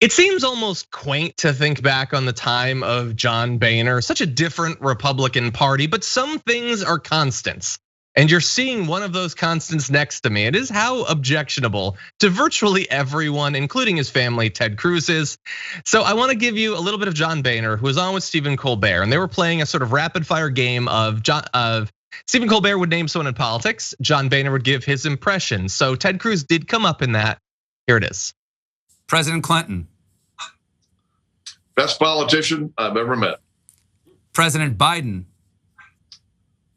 It seems almost quaint to think back on the time of John Boehner, such a different Republican Party, but some things are constants. And you're seeing one of those constants next to me. It is how objectionable to virtually everyone, including his family, Ted Cruz is. So I want to give you a little bit of John Boehner, who was on with Stephen Colbert, and they were playing a sort of rapid fire game of Stephen Colbert would name someone in politics. John Boehner would give his impression. So Ted Cruz did come up in that. Here it is. President Clinton. Best politician I've ever met. President Biden.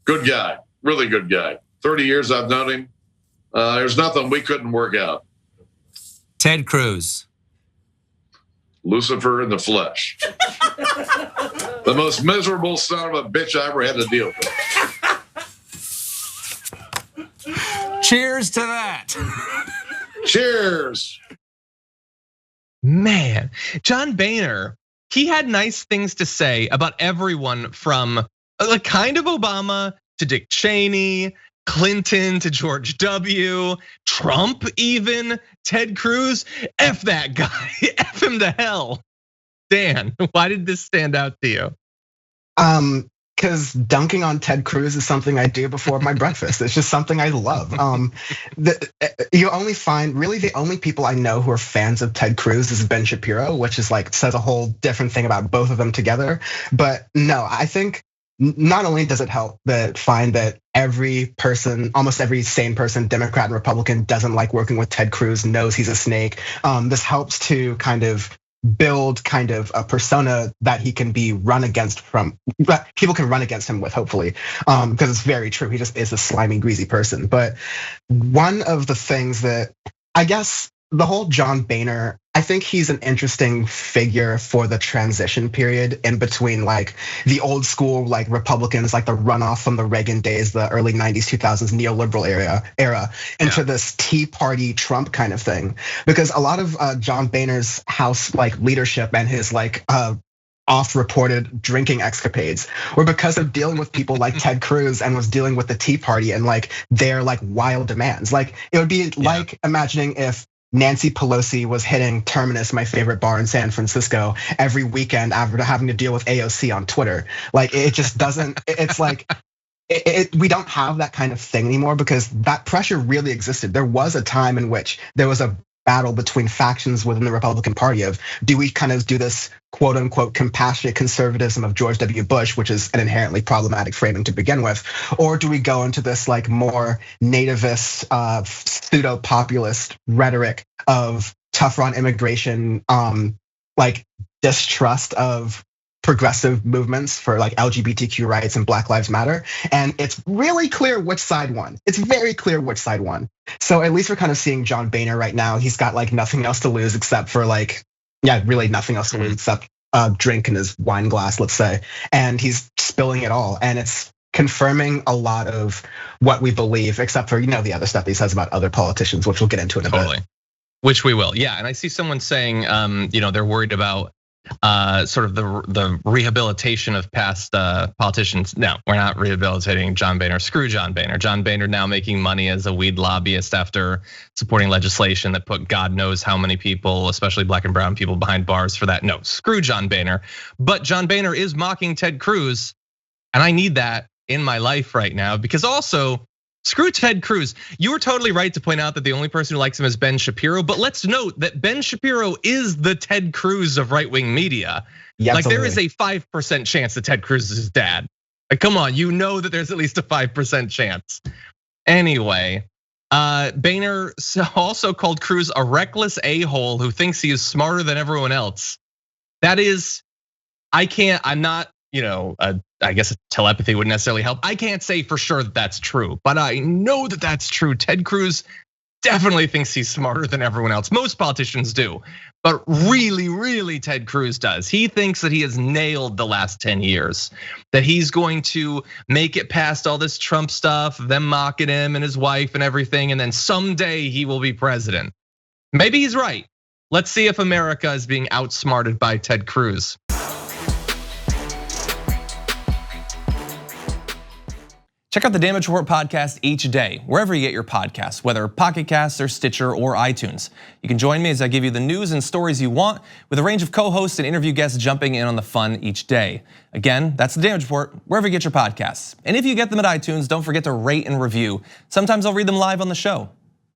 Good guy, really good guy. 30 years I've known him. There's nothing we couldn't work out. Ted Cruz. Lucifer in the flesh. The most miserable son of a bitch I ever had to deal with. Cheers to that. Cheers. Man, John Boehner, he had nice things to say about everyone from like kind of Obama to Dick Cheney, Clinton to George W, Trump even, Ted Cruz. F that guy, F him to hell. Dan, why did this stand out to you? Because dunking on Ted Cruz is something I do before my breakfast. It's just something I love. You only find, really the only people I know who are fans of Ted Cruz is Ben Shapiro, which is like, says a whole different thing about both of them together. But no, I think not only does it help that find that every person, almost every sane person, Democrat and Republican, doesn't like working with Ted Cruz, knows he's a snake. This helps to kind of build kind of a persona that he can be run against from, people can run against him with, hopefully, because it's very true. He just is a slimy, greasy person. But one of the things that I guess the whole John Boehner, I think he's an interesting figure for the transition period in between like the old school like Republicans, like the runoff from the Reagan days, the early 90s, 2000s neoliberal era into this Tea Party Trump kind of thing. Because a lot of John Boehner's House like leadership and his like off-reported drinking escapades were because of dealing with people like Ted Cruz and was dealing with the Tea Party and like their like wild demands. Like it would be like imagining if Nancy Pelosi was hitting Terminus, my favorite bar in San Francisco, every weekend after having to deal with AOC on Twitter. Like it just doesn't, it's like, we don't have that kind of thing anymore because that pressure really existed. There was a time in which there was a battle between factions within the Republican Party of, do we kind of do this quote unquote compassionate conservatism of George W. Bush, which is an inherently problematic framing to begin with, or do we go into this like more nativist, pseudo-populist rhetoric of tougher on immigration, like distrust of progressive movements for like LGBTQ rights and Black Lives Matter. And it's really clear which side won. It's very clear which side won. So at least we're kind of seeing John Boehner right now. He's got like nothing else to lose except for like, really nothing else to lose except a drink in his wine glass, let's say. And he's spilling it all. And it's confirming a lot of what we believe, except for, the other stuff he says about other politicians, which we'll get into in a bit. Which we will, yeah. And I see someone saying, they're worried about sort of the rehabilitation of past politicians. No, we're not rehabilitating John Boehner. Screw John Boehner. John Boehner now making money as a weed lobbyist after supporting legislation that put God knows how many people, especially Black and brown people, behind bars for that. No, screw John Boehner. But John Boehner is mocking Ted Cruz, and I need that in my life right now because also, screw Ted Cruz. You were totally right to point out that the only person who likes him is Ben Shapiro. But let's note that Ben Shapiro is the Ted Cruz of right-wing media. Yeah, like there is a 5% chance that Ted Cruz is his dad. Like, come on, you know that there's at least a 5% chance. Anyway, Boehner also called Cruz a reckless a-hole who thinks he is smarter than everyone else. That is, I'm not, I guess telepathy wouldn't necessarily help. I can't say for sure that that's true, but I know that that's true. Ted Cruz definitely thinks he's smarter than everyone else. Most politicians do, but really, Ted Cruz does. He thinks that he has nailed the last 10 years, that he's going to make it past all this Trump stuff, them mocking him and his wife and everything, and then someday he will be president. Maybe he's right. Let's see if America is being outsmarted by Ted Cruz. Check out the Damage Report podcast each day, wherever you get your podcasts, whether Pocket Casts or Stitcher or iTunes. You can join me as I give you the news and stories you want, with a range of co-hosts and interview guests jumping in on the fun each day. Again, that's the Damage Report, wherever you get your podcasts. And if you get them at iTunes, don't forget to rate and review. Sometimes I'll read them live on the show.